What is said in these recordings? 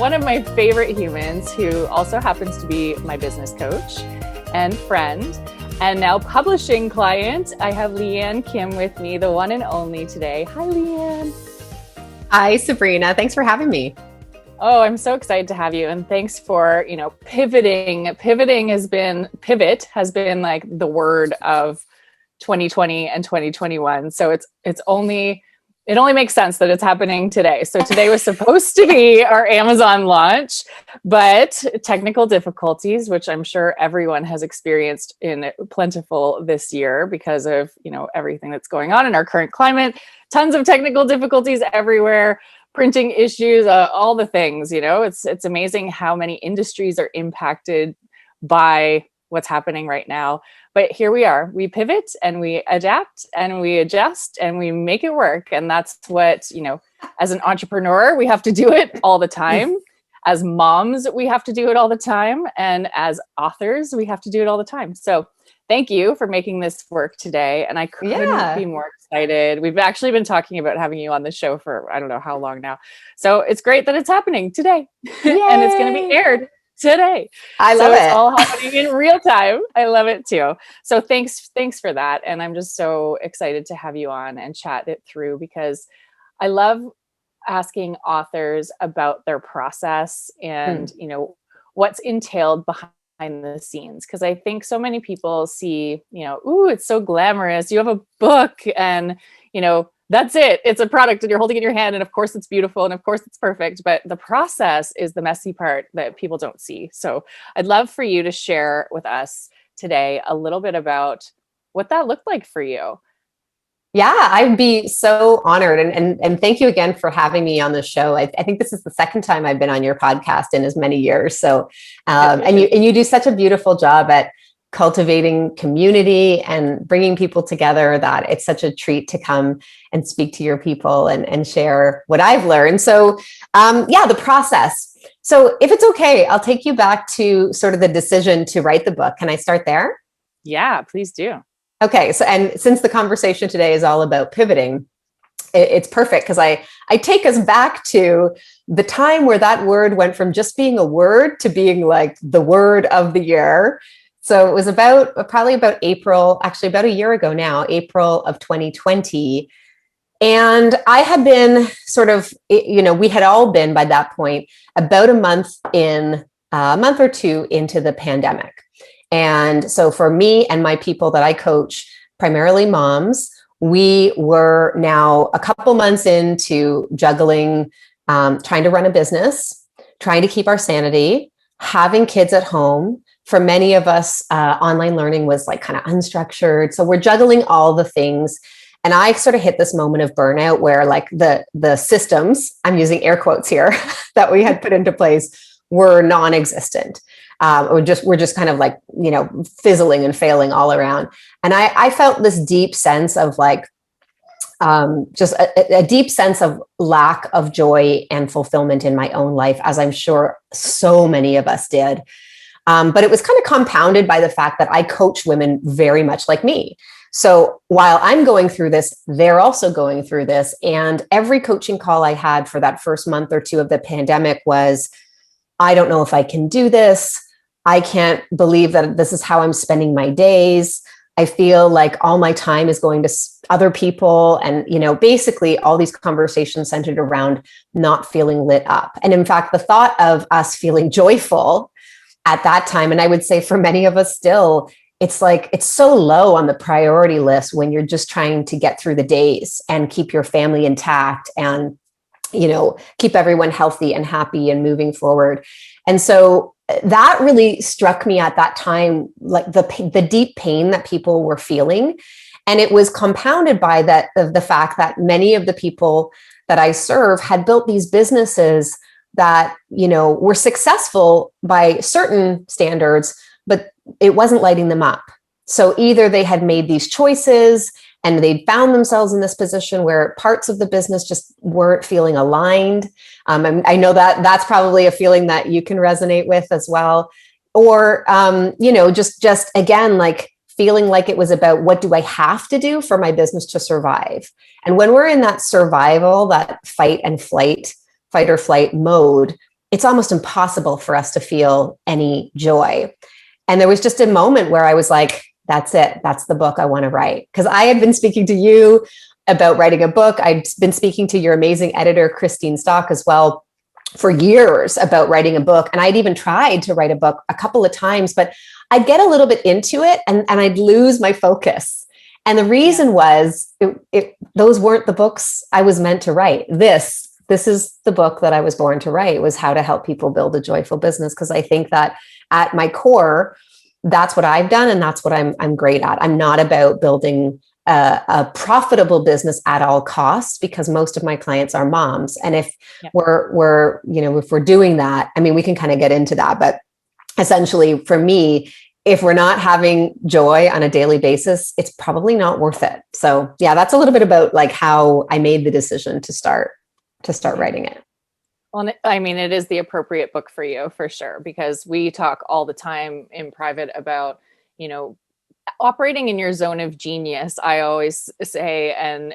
one of my favorite humans who also happens to be my business coach and friend and now publishing client. I have Lianne Kim with me, the one and only today. Hi, Lianne. Hi, Sabrina. Thanks for having me. Oh, I'm so excited to have you. And thanks for, pivoting. Pivot has been like the word of 2020 and 2021. So it only makes sense that it's happening today. So today was supposed to be our Amazon launch, but technical difficulties, which I'm sure everyone has experienced in plentiful this year because of, everything that's going on in our current climate, tons of technical difficulties everywhere, printing issues, all the things, it's amazing how many industries are impacted by what's happening right now. But here we are, we pivot and we adapt and we adjust and we make it work. And that's what, as an entrepreneur, we have to do it all the time. As moms, we have to do it all the time. And as authors, we have to do it all the time. So thank you for making this work today. And I couldn't be more excited. We've actually been talking about having you on the show for, I don't know how long now. So it's great that it's happening today and it's going to be aired today. I love it. It's all happening in real time. I love it too. So thanks for that. And I'm just so excited to have you on and chat it through because I love asking authors about their process and, what's entailed behind the scenes. Because I think so many people see, ooh, it's so glamorous. You have a book and, that's it. It's a product and you're holding it in your hand. And of course it's beautiful. And of course it's perfect. But the process is the messy part that people don't see. So I'd love for you to share with us today a little bit about what that looked like for you. Yeah, I'd be so honored. And thank you again for having me on the show. I think this is the second time I've been on your podcast in as many years. So, and you do such a beautiful job at cultivating community and bringing people together that it's such a treat to come and speak to your people and share what I've learned. So, the process. So if it's okay, I'll take you back to sort of the decision to write the book. Can I start there? Yeah, please do. Okay. So, and since the conversation today is all about pivoting, it's perfect because I take us back to the time where that word went from just being a word to being like the word of the year. So it was probably about April, actually about a year ago now, April of 2020. And I had been sort of, we had all been by that point about a month or two into the pandemic. And so for me and my people that I coach, primarily moms, we were now a couple months into juggling, trying to run a business, trying to keep our sanity, having kids at home. For many of us, online learning was like kind of unstructured. So we're juggling all the things. And I sort of hit this moment of burnout where like the systems, I'm using air quotes here, that we had put into place were non-existent. We're just kind of like, fizzling and failing all around. And I felt this deep sense of like, just a deep sense of lack of joy and fulfillment in my own life, as I'm sure so many of us did. But it was kind of compounded by the fact that I coach women very much like me. So while I'm going through this, they're also going through this. And every coaching call I had for that first month or two of the pandemic was, I don't know if I can do this. I can't believe that this is how I'm spending my days. I feel like all my time is going to other people. And, basically all these conversations centered around not feeling lit up. And in fact, the thought of us feeling joyful at that time, and I would say for many of us still, it's like, it's so low on the priority list when you're just trying to get through the days and keep your family intact and, keep everyone healthy and happy and moving forward. And so that really struck me at that time, like the deep pain that people were feeling. And it was compounded by the fact that many of the people that I serve had built these businesses that, were successful by certain standards, but it wasn't lighting them up. So either they had made these choices and they'd found themselves in this position where parts of the business just weren't feeling aligned. And I know that that's probably a feeling that you can resonate with as well. Or, just again, like feeling like it was about what do I have to do for my business to survive? And when we're in that survival, that fight or flight mode, it's almost impossible for us to feel any joy. And there was just a moment where I was like, that's it. That's the book I want to write. Because I had been speaking to you about writing a book. I'd been speaking to your amazing editor, Christine Stock, as well, for years about writing a book. And I'd even tried to write a book a couple of times, but I'd get a little bit into it and I'd lose my focus. And the reason was those weren't the books I was meant to write. This is the book that I was born to write, was how to help people build a joyful business. Because I think that at my core, that's what I've done. And that's what I'm great at. I'm not about building a profitable business at all costs, because most of my clients are moms. And if we're if we're doing that, I mean, we can kind of get into that, but essentially for me, if we're not having joy on a daily basis, it's probably not worth it. So yeah, that's a little bit about like how I made the decision to start writing it. Well, I mean, it is the appropriate book for you, for sure, because we talk all the time in private about, operating in your zone of genius, I always say. And,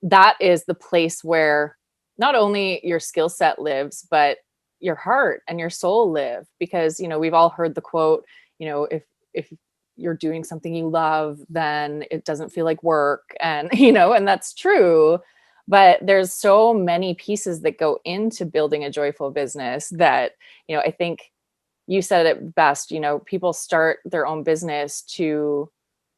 that is the place where not only your skill set lives, but your heart and your soul live. Because, we've all heard the quote, if you're doing something you love, then it doesn't feel like work. And, and that's true. But there's so many pieces that go into building a joyful business that, I think you said it best, people start their own business to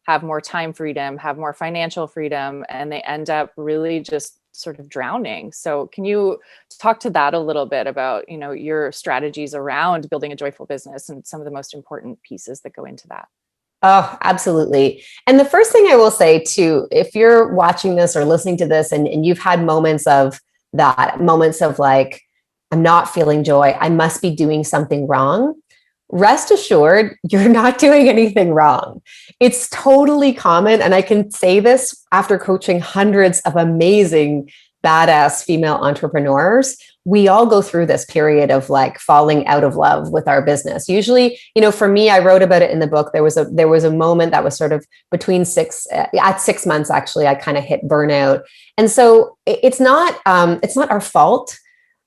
have more time freedom, have more financial freedom, and they end up really just sort of drowning. So can you talk to that a little bit about, your strategies around building a joyful business and some of the most important pieces that go into that? Oh, absolutely. And the first thing I will say too, if you're watching this or listening to this and you've had moments of like, I'm not feeling joy, I must be doing something wrong. Rest assured, you're not doing anything wrong. It's totally common. And I can say this after coaching hundreds of amazing, badass female entrepreneurs. We all go through this period of like falling out of love with our business. Usually, for me, I wrote about it in the book. There was a moment that was sort of between at 6 months, actually, I kind of hit burnout. And so it's not our fault,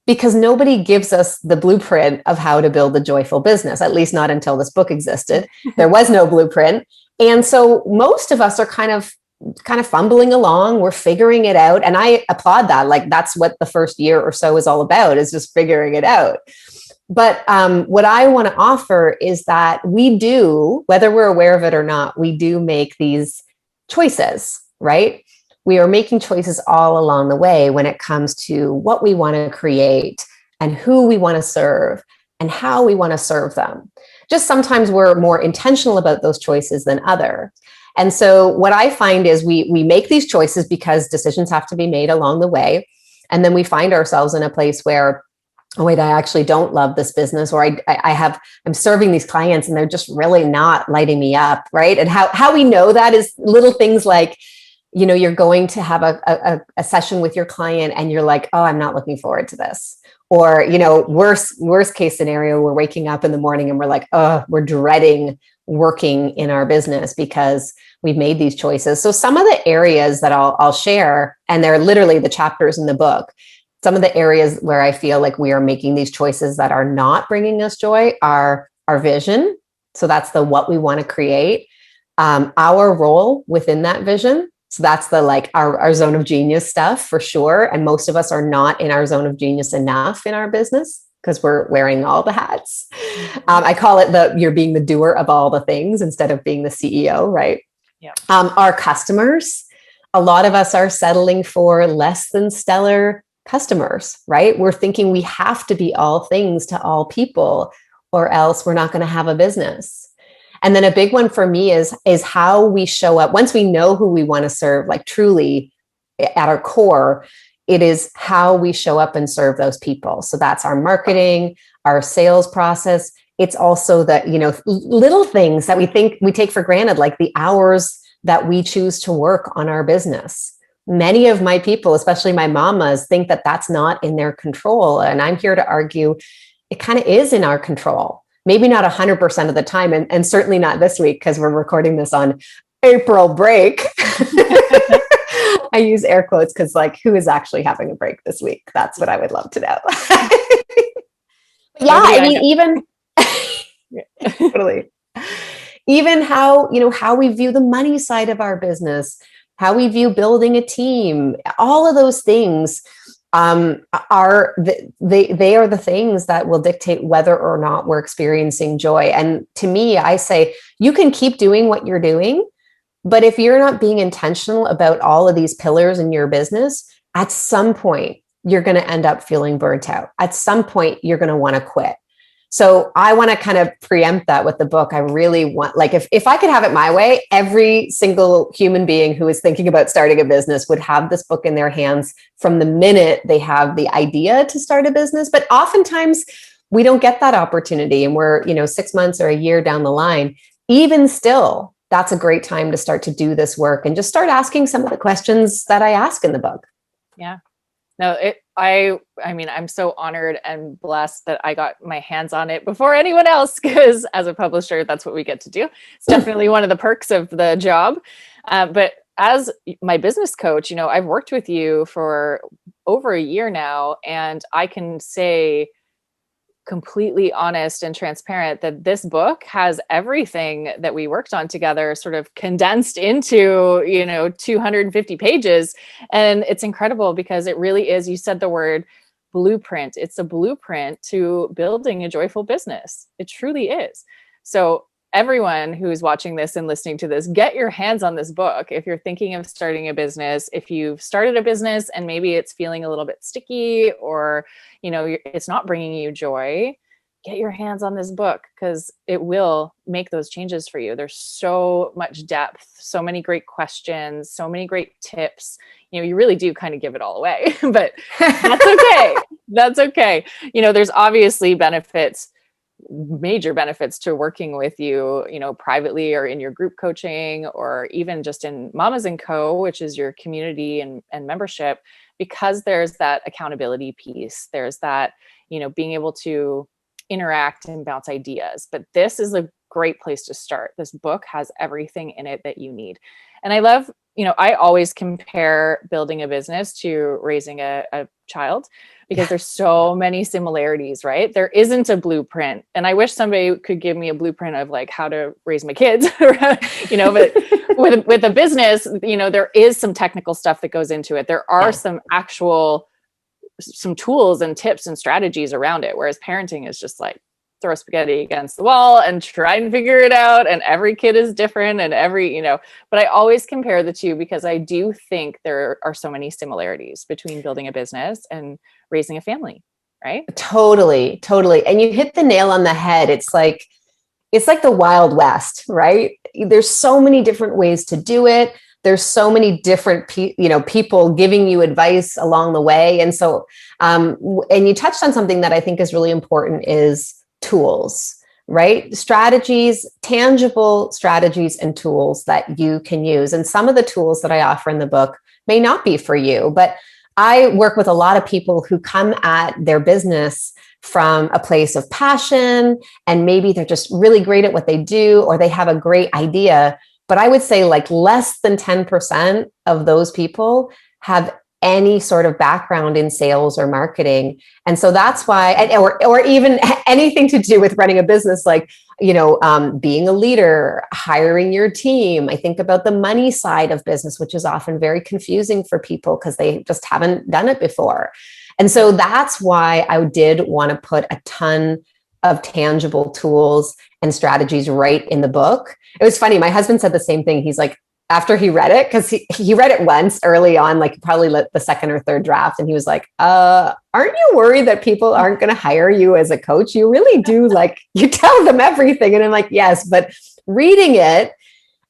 because nobody gives us the blueprint of how to build a joyful business, at least not until this book existed. There was no blueprint. And so most of us are kind of fumbling along. We're figuring it out. And I applaud that. Like, that's what the first year or so is all about, is just figuring it out. But what I want to offer is that we do, whether we're aware of it or not, we do make these choices, right? We are making choices all along the way when it comes to what we want to create and who we want to serve and how we want to serve them. Just sometimes we're more intentional about those choices than others. And so what I find is we make these choices because decisions have to be made along the way. And then we find ourselves in a place where, oh wait, I actually don't love this business, or I'm serving these clients and they're just really not lighting me up, right? And how we know that is little things like, you're going to have a session with your client and you're like, oh, I'm not looking forward to this. Or, worst case scenario, we're waking up in the morning and we're like, oh, we're dreading working in our business because we've made these choices. So some of the areas that I'll share, and they're literally the chapters in the book, some of the areas where I feel like we are making these choices that are not bringing us joy are our vision. So that's what we want to create, our role within that vision. So that's our zone of genius stuff for sure. And most of us are not in our zone of genius enough in our business because we're wearing all the hats. I call it you're being the doer of all the things instead of being the CEO, right? Yeah. Our customers, a lot of us are settling for less than stellar customers, right? We're thinking we have to be all things to all people, or else we're not going to have a business. And then a big one for me is how we show up. Once we know who we want to serve, like truly at our core, it is how we show up and serve those people. So that's our marketing, our sales process. It's also the, little things that we take for granted, like the hours that we choose to work on our business. Many of my people, especially my mamas, think that that's not in their control. And I'm here to argue it kind of is in our control. Maybe not 100% of the time, and certainly not this week because we're recording this on April break. I use air quotes because who is actually having a break this week? That's what I would love to know. Yeah, Nobody I I mean, even know. totally. Even how, how we view the money side of our business, how we view building a team, all of those things they are the things that will dictate whether or not we're experiencing joy. And to me, I say you can keep doing what you're doing, but if you're not being intentional about all of these pillars in your business, at some point you're going to end up feeling burnt out. At some point you're going to want to quit. So I want to kind of preempt that with the book. I really want, like, if I could have it my way, every single human being who is thinking about starting a business would have this book in their hands from the minute they have the idea to start a business. But oftentimes we don't get that opportunity, and we're, 6 months or a year down the line. Even still, that's a great time to start to do this work and just start asking some of the questions that I ask in the book. Yeah. No, I mean, I'm so honored and blessed that I got my hands on it before anyone else, because as a publisher, that's what we get to do. It's definitely one of the perks of the job. But as my business coach, I've worked with you for over a year now, and I can say completely honest and transparent that this book has everything that we worked on together sort of condensed into 250 pages. And it's incredible because it really is, you said the word blueprint, it's a blueprint to building a joyful business. It truly is. So everyone who's watching this and listening to this, get your hands on this book. If you're thinking of starting a business, if you've started a business and maybe it's feeling a little bit sticky, or it's not bringing you joy, get your hands on this book, because it will make those changes for you. There's so much depth, so many great questions, so many great tips. You really do kind of give it all away, but that's okay. That's okay. There's obviously major benefits to working with you, privately or in your group coaching, or even just in Mamas & Co., which is your community and membership, because there's that accountability piece. There's that, being able to interact and bounce ideas. But this is a great place to start. This book has everything in it that you need. And I love, I always compare building a business to raising a child, because there's so many similarities, right? There isn't a blueprint. And I wish somebody could give me a blueprint of like how to raise my kids, but with a business, there is some technical stuff that goes into it. There are some tools and tips and strategies around it. Whereas parenting is just like throw spaghetti against the wall and try and figure it out. And every kid is different, and but I always compare the two because I do think there are so many similarities between building a business and raising a family, right? Totally. And you hit the nail on the head. It's like the Wild West, right? There's so many different ways to do it. There's so many different, people giving you advice along the way. And so, and you touched on something that I think is really important, is tools, right? Strategies, tangible strategies and tools that you can use. And some of the tools that I offer in the book may not be for you, but I work with a lot of people who come at their business from a place of passion, and maybe they're just really great at what they do, or they have a great idea. But I would say like less than 10% of those people have any sort of background in sales or marketing. And so that's why, or even anything to do with running a business, like, being a leader, hiring your team. I think about the money side of business, which is often very confusing for people because they just haven't done it before. And so that's why I did want to put a ton of tangible tools and strategies right in the book. It was funny. My husband said the same thing. He's like, after he read it, because he read it once early on, like probably the second or third draft. And he was like, aren't you worried that people aren't going to hire you as a coach? You really do, like, you tell them everything. And I'm like, yes, but reading it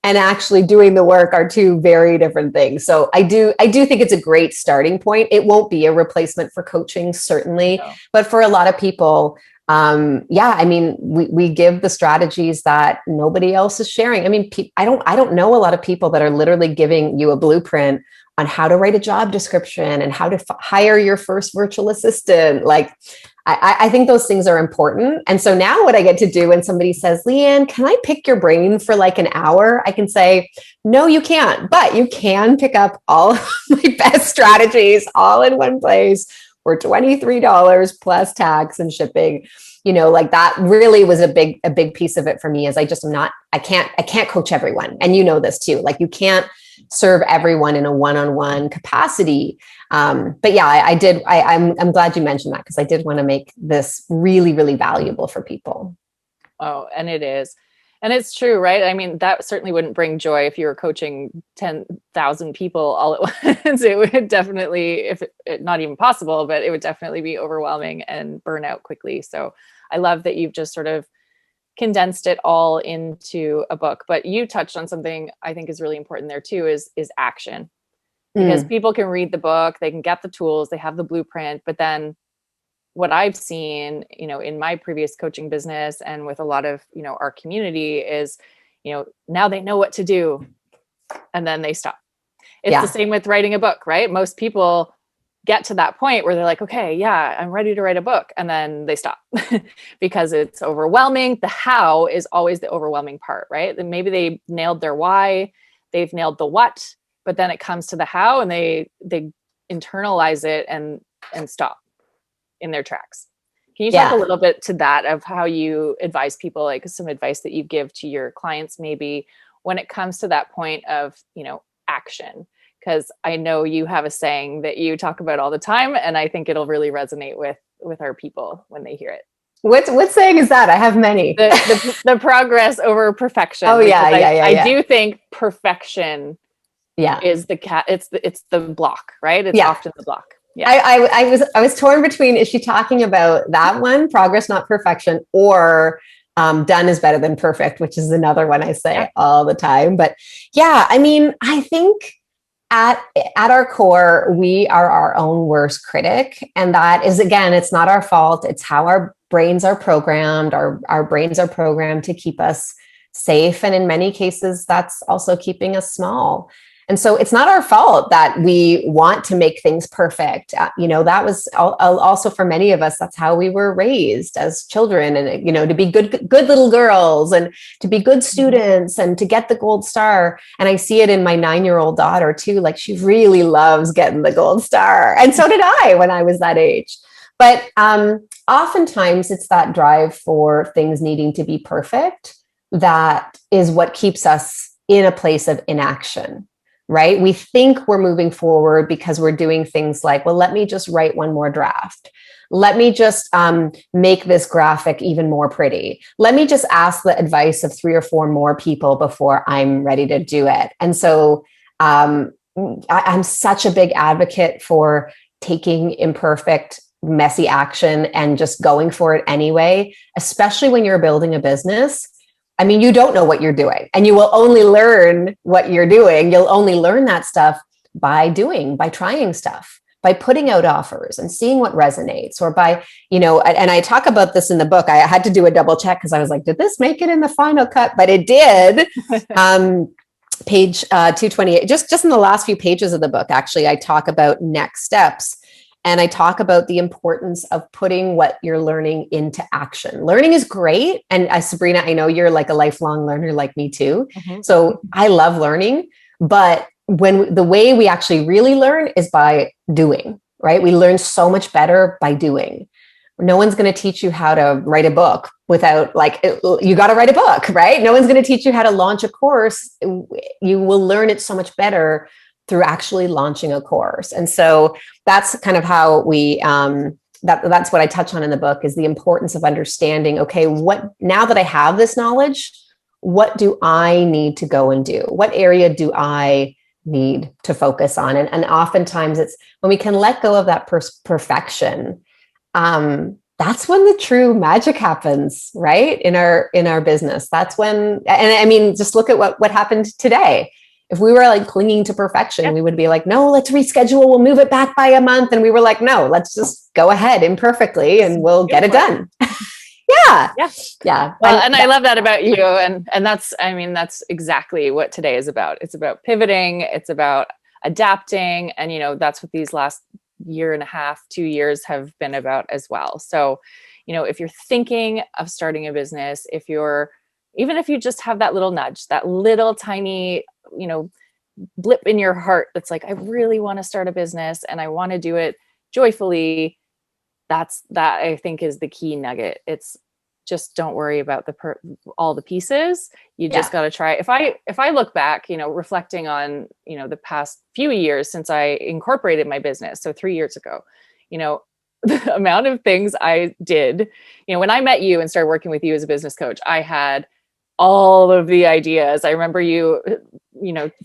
and actually doing the work are two very different things. So I do think it's a great starting point. It won't be a replacement for coaching, certainly, no. But for a lot of people, I mean, we give the strategies that nobody else is sharing. I mean, I don't know a lot of people that are literally giving you a blueprint on how to write a job description and how to hire your first virtual assistant. Like, I think those things are important. And so now what I get to do when somebody says, Lianne, can I pick your brain for like an hour? I can say, no, you can't, but you can pick up all of my best strategies all in one place for $23 plus tax and shipping. like that really was a big piece of it for me, is I just am not, I can't coach everyone. And you know this too, like you can't serve everyone in a one-on-one capacity. But yeah, I'm glad you mentioned that, because I did want to make this really, really valuable for people. Oh, and it is. And it's true, right? I mean, that certainly wouldn't bring joy if you were coaching 10,000 people all at once. It would definitely, if it, not even possible, but it would definitely be overwhelming and burn out quickly. So I love that you've just sort of condensed it all into a book. But you touched on something I think is really important there too, is action. Because people can read the book, they can get the tools, they have the blueprint, but then what I've seen, in my previous coaching business and with a lot of, our community is, now they know what to do and then they stop. It's the same with writing a book, right? Most people get to that point where they're like, okay, yeah, I'm ready to write a book. And then they stop because it's overwhelming. The how is always the overwhelming part, right? Then maybe they nailed their why, they've nailed the what, but then it comes to the how and they internalize it and stop in their tracks. Can you talk a little bit to that, of how you advise people, like some advice that you give to your clients, maybe when it comes to that point of, action? Because I know you have a saying that you talk about all the time, and I think it'll really resonate with our people when they hear it. What saying is that? I have many. The progress over perfection. Oh yeah, I do think perfection is it's the block, right? It's often the block. Yeah. I was torn between, is she talking about that one, progress, not perfection, or done is better than perfect, which is another one I say all the time. But yeah, I mean, I think at our core, we are our own worst critic. And that is, again, it's not our fault. It's how our brains are programmed. Our brains are programmed to keep us safe. And in many cases, that's also keeping us small. And so it's not our fault that we want to make things perfect. That was also for many of us, that's how we were raised as children, and, to be good little girls and to be good students and to get the gold star. And I see it in my 9-year-old daughter too. Like, she really loves getting the gold star. And so did I when I was that age. But oftentimes it's that drive for things needing to be perfect that is what keeps us in a place of inaction. Right? We think we're moving forward because we're doing things like, well, let me just write one more draft. Let me just make this graphic even more pretty. Let me just ask the advice of 3 or 4 more people before I'm ready to do it. And so I'm such a big advocate for taking imperfect, messy action and just going for it anyway, especially when you're building a business. I mean, you don't know what you're doing, and you will only learn what you're doing. You'll only learn that stuff by trying stuff, by putting out offers and seeing what resonates, or by, and I talk about this in the book. I had to do a double check because I was like, did this make it in the final cut? But it did. Page 228, just in the last few pages of the book, actually, I talk about next steps. And I talk about the importance of putting what you're learning into action. Learning is great. And Sabrina, I know you're like a lifelong learner like me too. Mm-hmm. So I love learning, but the way we actually really learn is by doing, right? We learn so much better by doing. No one's going to teach you how to write a book without you got to write a book, right? No one's going to teach you how to launch a course. You will learn it so much better through actually launching a course. And so that's kind of how we, that's what I touch on in the book, is the importance of understanding, okay, now that I have this knowledge, what do I need to go and do? What area do I need to focus on? And oftentimes it's when we can let go of that perfection, that's when the true magic happens, right? In our business. That's when, and I mean, just look at what happened today. If we were like clinging to perfection, we would be like, no, let's reschedule. We'll move it back by a month. And we were like, no, let's just go ahead imperfectly and we'll get it done. Yeah. Well, and I love that about you. And that's exactly what today is about. It's about pivoting. It's about adapting. And, that's what these last 1.5 to 2 years have been about as well. So, if you're thinking of starting a business, even if you just have that little nudge, that little tiny, blip in your heart that's like, I really want to start a business and I want to do it joyfully, that I think is the key nugget. It's just don't worry about all the pieces. You just got to try. If I look back, reflecting on, the past few years since I incorporated my business, so 3 years ago, the amount of things I did, when I met you and started working with you as a business coach, I had all of the ideas. I remember you,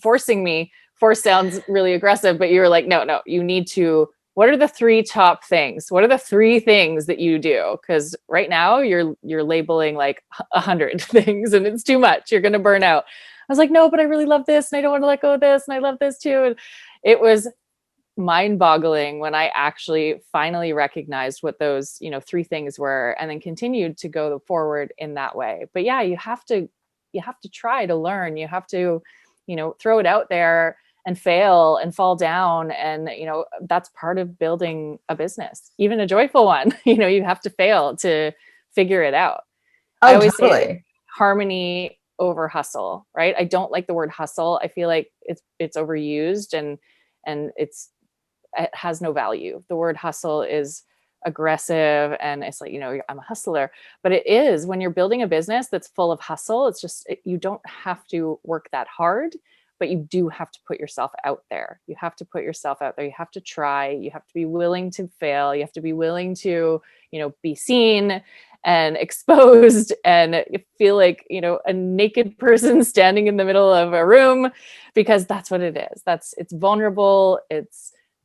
forcing me. Force sounds really aggressive, but you were like, no, you need to. What are the 3 top things? What are the 3 things that you do? Because right now you're labeling like 100 things and it's too much. You're going to burn out. I was like, no, but I really love this and I don't want to let go of this and I love this too. And it was mind-boggling when I actually finally recognized what those 3 things were, and then continued to go forward in that way. But yeah, you have to try to learn. You have to throw it out there and fail and fall down. And, that's part of building a business, even a joyful one. You have to fail to figure it out. Oh, I always totally. say harmony over hustle, right? I don't like the word hustle. I feel like it's overused and it has no value. The word hustle is aggressive and it's like, I'm a hustler, but it is when you're building a business that's full of hustle. It's just, you don't have to work that hard, but you do have to put yourself out there. You have to put yourself out there. You have to try. You have to be willing to fail. You have to be willing to, be seen and exposed and feel like, a naked person standing in the middle of a room, because that's what it is. It's vulnerable.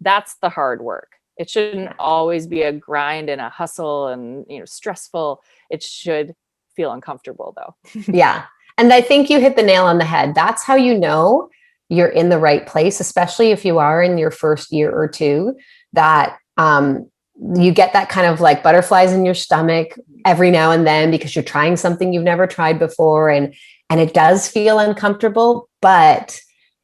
That's the hard work. It shouldn't always be a grind and a hustle and, stressful. It should feel uncomfortable though. Yeah. And I think you hit the nail on the head. That's how you know you're in the right place, especially if you are in your first year or two, that you get that kind of like butterflies in your stomach every now and then because you're trying something you've never tried before. And it does feel uncomfortable, but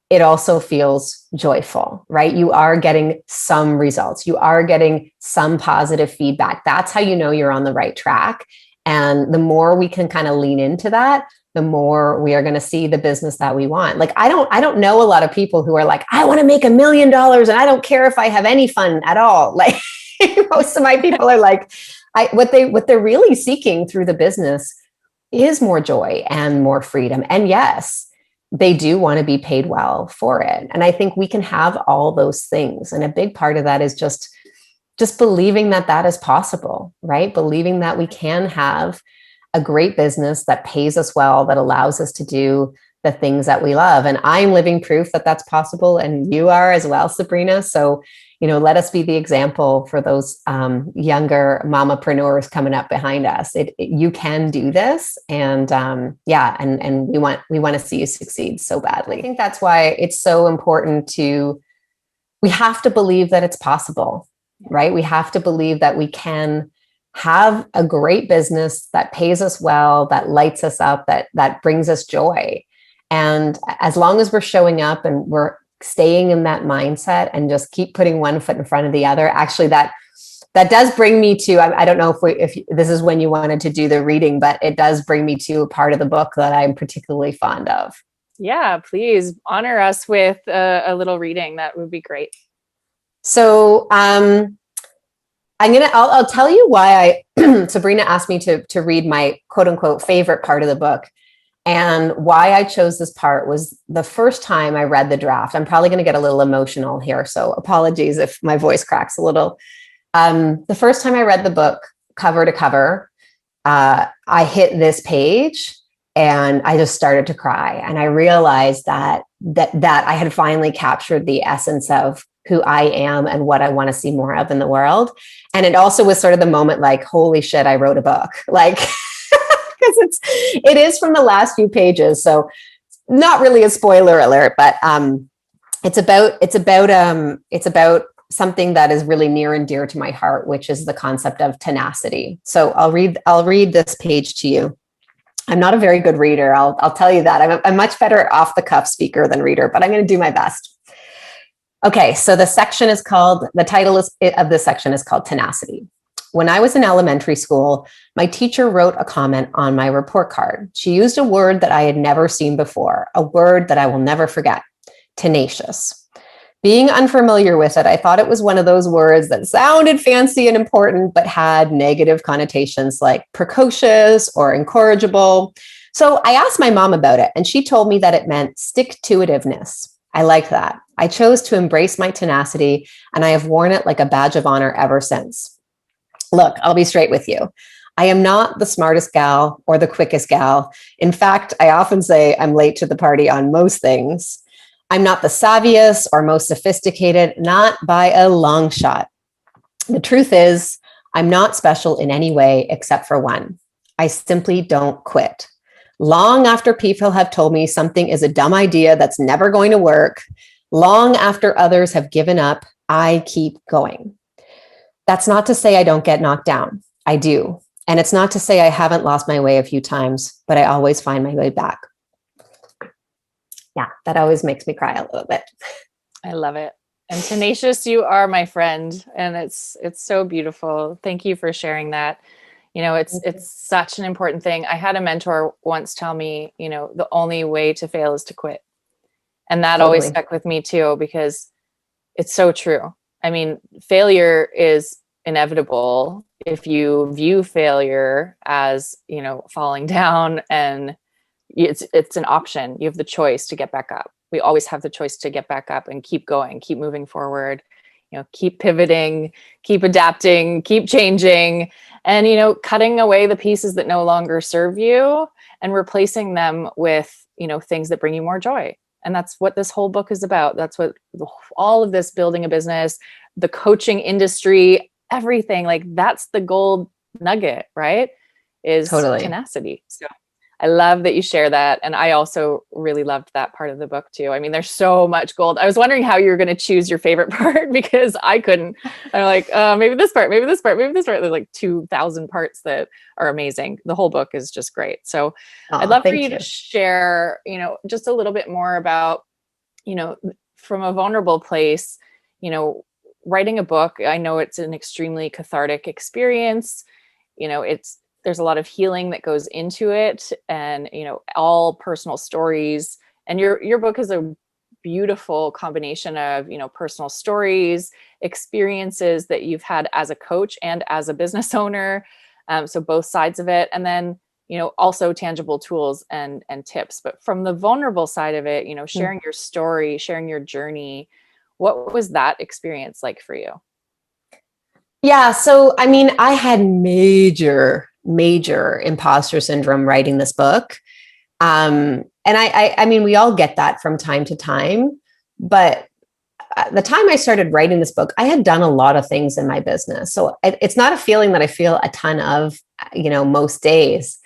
it also feels joyful, right? You are getting some results. You are getting some positive feedback. That's how you know you're on the right track. And the more we can kind of lean into that, the more we are going to see the business that we want. Like, I don't know a lot of people who are like, I want to make $1 million and I don't care if I have any fun at all. Like most of my people are like, what they're really seeking through the business is more joy and more freedom. And yes, they do want to be paid well for it. And I think we can have all those things. And a big part of that is just believing that is possible, right? Believing that we can have a great business that pays us well, that allows us to do the things that we love. And I'm living proof that that's possible. And you are as well, Sabrina. So, let us be the example for those younger mamapreneurs coming up behind us. You can do this. And and we want to see you succeed so badly. I think that's why it's so important we have to believe that it's possible, right? We have to believe that we can have a great business that pays us well, that lights us up, that brings us joy. And as long as we're showing up and we're staying in that mindset and just keep putting one foot in front of the other, actually that does bring me to, I don't know if this is when you wanted to do the reading, but it does bring me to a part of the book that I'm particularly fond of. Yeah, please honor us with a little reading. That would be great. So, I'll tell you why Sabrina asked me to read my quote unquote favorite part of the book, and why I chose this part was the first time I read the draft. I'm probably going to get a little emotional here, so apologies if my voice cracks a little. The first time I read the book cover to cover, I hit this page and I just started to cry, and I realized that I had finally captured the essence of who I am and what I want to see more of in the world. And it also was sort of the moment like, holy shit, I wrote a book. Like, because it is from the last few pages. So not really a spoiler alert, but it's about something that is really near and dear to my heart, which is the concept of tenacity. So I'll read this page to you. I'm not a very good reader. I'll tell you that. I'm a much better off the cuff speaker than reader, but I'm going to do my best. Okay, so the title of this section is called Tenacity. When I was in elementary school, my teacher wrote a comment on my report card. She used a word that I had never seen before, a word that I will never forget: tenacious. Being unfamiliar with it, I thought it was one of those words that sounded fancy and important, but had negative connotations like precocious or incorrigible. So I asked my mom about it, and she told me that it meant stick-to-itiveness. I like that. I chose to embrace my tenacity, and I have worn it like a badge of honor ever since. Look, I'll be straight with you. I am not the smartest gal or the quickest gal. In fact, I often say I'm late to the party on most things. I'm not the savviest or most sophisticated, not by a long shot. The truth is, I'm not special in any way except for one. I simply don't quit. Long after people have told me something is a dumb idea that's never going to work, long after others have given up, I keep going. That's not to say I don't get knocked down. I do. And it's not to say I haven't lost my way a few times, but I always find my way back. Yeah, that always makes me cry a little bit. I love it. And tenacious, you are my friend. And it's so beautiful. Thank you for sharing that. You know, it's such an important thing. I had a mentor once tell me, you know, the only way to fail is to quit. And that always stuck with me too, because it's so true. I mean, failure is inevitable if you view failure as, you know, falling down, and it's an option. You have the choice to get back up. We always have the choice to get back up and keep going, keep moving forward, you know, keep pivoting, keep adapting, keep changing, and, you know, cutting away the pieces that no longer serve you and replacing them with, you know, things that bring you more joy. And that's what this whole book is about. That's what all of this, building a business, the coaching industry, everything, like that's the gold nugget, right? Is tenacity. So I love that you share that. And I also really loved that part of the book too. I mean, there's so much gold. I was wondering how you were going to choose your favorite part, because I couldn't. I'm like, maybe this part, maybe this part, maybe this part. There's like 2,000 parts that are amazing. The whole book is just great. So I'd love for you to share, you know, just a little bit more about, you know, from a vulnerable place, you know, writing a book. I know it's an extremely cathartic experience. You know, there's a lot of healing that goes into it, and, you know, all personal stories. And your book is a beautiful combination of, you know, personal stories, experiences that you've had as a coach and as a business owner. So both sides of it. And then, you know, also tangible tools and tips. But from the vulnerable side of it, you know, sharing your story, sharing your journey, what was that experience like for you? Yeah. So, I mean, I had major imposter syndrome writing this book. And I mean, we all get that from time to time, but at the time I started writing this book, I had done a lot of things in my business. So it's not a feeling that I feel a ton of, you know, most days.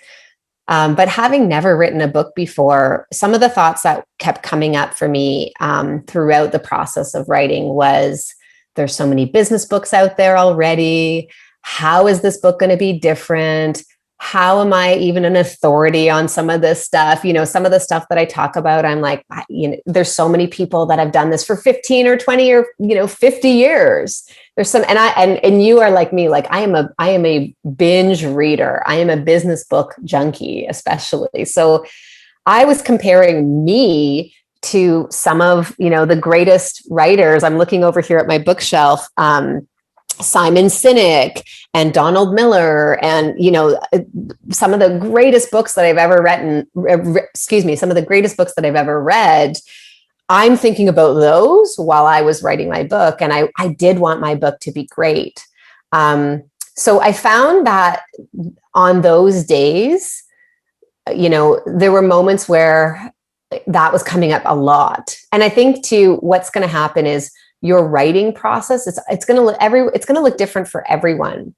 But having never written a book before, some of the thoughts that kept coming up for me throughout the process of writing was, there's so many business books out there already. How is this book going to be different? How am I even an authority on some of this stuff? You know, some of the stuff that I talk about, I'm like, you know, there's so many people that have done this for 15 or 20 or, you know, 50 years. There's some, and you are like me, like I am a binge reader. I am a business book junkie, especially. So I was comparing me to some of, you know, the greatest writers. I'm looking over here at my bookshelf, Simon Sinek and Donald Miller, and, you know, some of the greatest books that I've ever some of the greatest books that I've ever read. I'm thinking about those while I was writing my book, and I did want my book to be great. So I found that on those days, you know, there were moments where that was coming up a lot. And I think too, what's going to happen is your writing process, it's going to look different for everyone.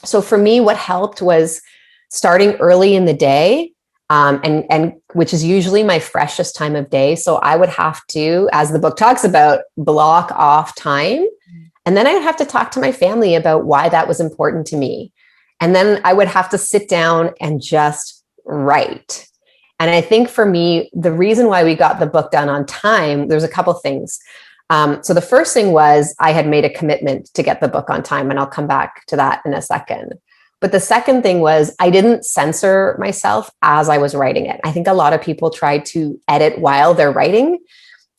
So for me, what helped was starting early in the day, and which is usually my freshest time of day. So I would have to, as the book talks about, block off time. And then I would have to talk to my family about why that was important to me. And then I would have to sit down and just write. And I think for me, the reason why we got the book done on time, there's a couple things. So the first thing was I had made a commitment to get the book on time, and I'll come back to that in a second. But the second thing was I didn't censor myself as I was writing it. I think a lot of people try to edit while they're writing.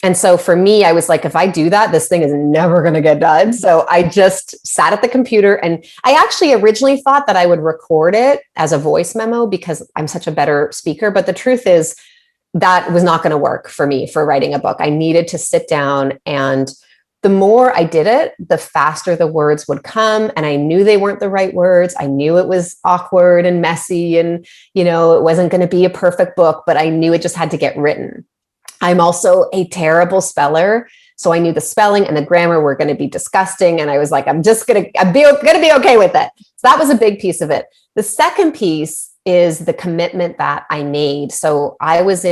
And so for me, I was like, if I do that, this thing is never going to get done. So I just sat at the computer, and I actually originally thought that I would record it as a voice memo because I'm such a better speaker. But the truth is that was not going to work for me for writing a book. I needed to sit down, and the more I did it, the faster the words would come. And I knew they weren't the right words. I knew it was awkward and messy, and, it wasn't going to be a perfect book, but I knew it just had to get written. I'm also a terrible speller. So I knew the spelling and the grammar were going to be disgusting. And I was like, I'm going to be okay with it. So that was a big piece of it. The second piece is the commitment that I made. So I was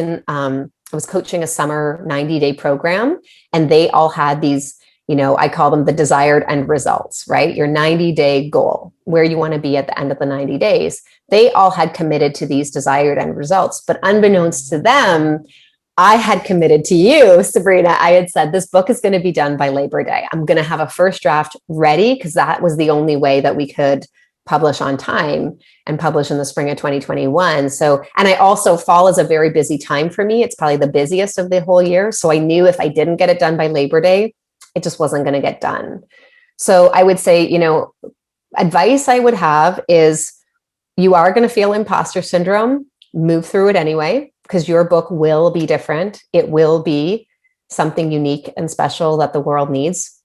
coaching a summer 90-day program, and they all had these, I call them the desired end results, right? Your 90-day goal, where you want to be at the end of the 90 days. They all had committed to these desired end results, but unbeknownst to them, I had committed to you, Sabrina. I had said, this book is going to be done by Labor Day. I'm going to have a first draft ready, because that was the only way that we could publish on time and publish in the spring of 2021. So, and I also, fall is a very busy time for me. It's probably the busiest of the whole year. So I knew if I didn't get it done by Labor Day, it just wasn't going to get done. So I would say, advice I would have is, you are going to feel imposter syndrome. Move through it anyway, because your book will be different. It will be something unique and special that the world needs.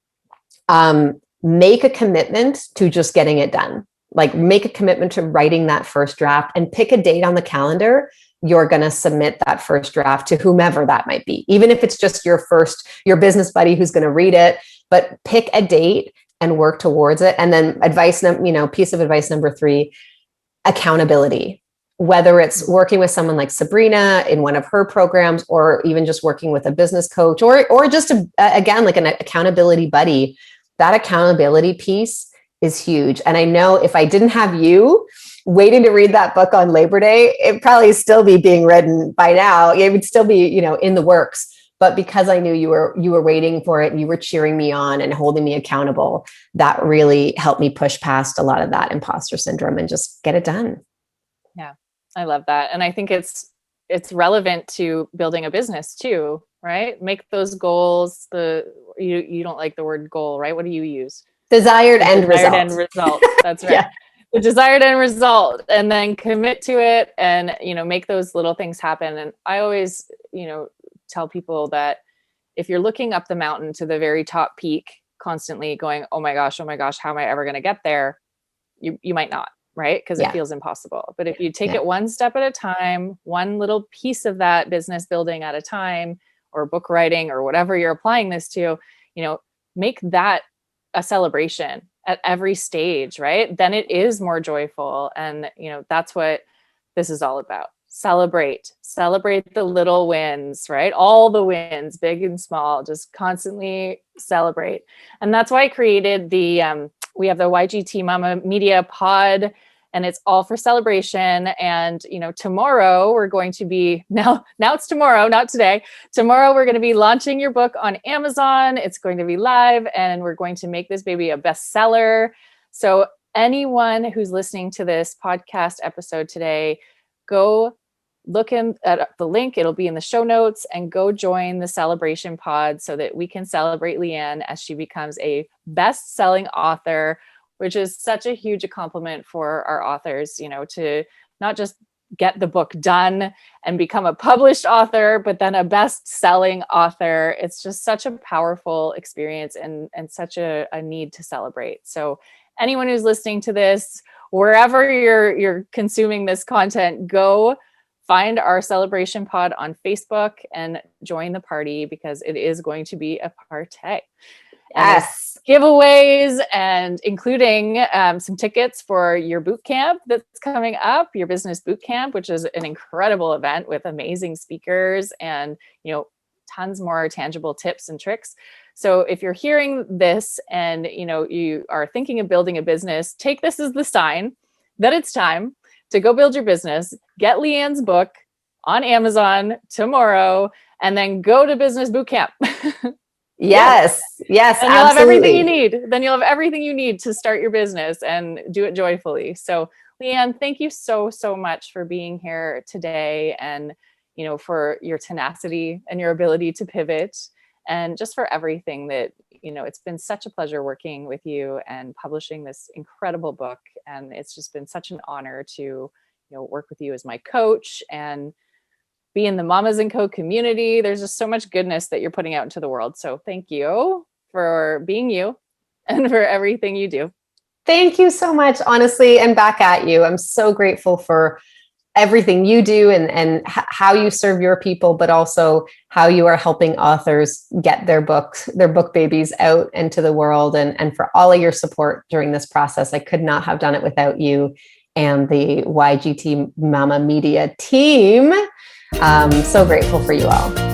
Make a commitment to just getting it done. Like, make a commitment to writing that first draft, and pick a date on the calendar. You're going to submit that first draft to whomever that might be, even if it's just your business buddy who's going to read it. But pick a date and work towards it. And then piece of advice number 3, accountability. Whether it's working with someone like Sabrina in one of her programs, or even just working with a business coach, or just again, like an accountability buddy. That accountability piece is huge. And I know if I didn't have you waiting to read that book on Labor Day, it'd probably still be being written by now. It would still be, in the works. But because I knew you were waiting for it, and you were cheering me on and holding me accountable, that really helped me push past a lot of that imposter syndrome and just get it done. Yeah. I love that. And I think it's relevant to building a business too, right? Make those goals. You don't like the word goal, right? What do you use? Desired end result. That's right. Yeah. The desired end result, and then commit to it, and, make those little things happen. And I always, tell people that if you're looking up the mountain to the very top peak, constantly going, oh my gosh, how am I ever going to get there? You might not. Right? Because it feels impossible. But if you take it one step at a time, one little piece of that business building at a time, or book writing, or whatever you're applying this to, make that a celebration at every stage, right? Then it is more joyful. And, that's what this is all about. Celebrate the little wins, right? All the wins, big and small, just constantly celebrate. And that's why I created we have the YGT Mama Media Pod, and it's all for celebration. And, tomorrow we're going to be, now it's tomorrow, not today. Tomorrow we're going to be launching your book on Amazon. It's going to be live, and we're going to make this baby a bestseller. So anyone who's listening to this podcast episode today, go look at the link. It'll be in the show notes, and go join the celebration pod so that we can celebrate Lianne as she becomes a best-selling author, which is such a huge compliment for our authors, to not just get the book done and become a published author, but then a best-selling author. It's just such a powerful experience, and such a need to celebrate. So anyone who's listening to this, wherever you're consuming this content, go find our celebration pod on Facebook and join the party, because it is going to be a party. Yes. Giveaways, and including some tickets for your boot camp that's coming up, your business boot camp, which is an incredible event with amazing speakers and, tons more tangible tips and tricks. So if you're hearing this and, you are thinking of building a business, take this as the sign that it's time to go build your business. Get Lianne's book on Amazon tomorrow, and then go to business boot camp. Yes, and you'll absolutely. have everything you need. Then you'll have everything you need to start your business and do it joyfully. So Lianne, thank you so much for being here today, and, for your tenacity and your ability to pivot, and just for everything that, it's been such a pleasure working with you and publishing this incredible book. And it's just been such an honor to, work with you as my coach and be in the Mamas and Co community. There's just so much goodness that you're putting out into the world. So thank you for being you and for everything you do. Thank you so much, honestly, and back at you. I'm so grateful for everything you do and how you serve your people, but also how you are helping authors get their book babies out into the world, and for all of your support during this process. I could not have done it without you and the YGT Mama Media team. So grateful for you all.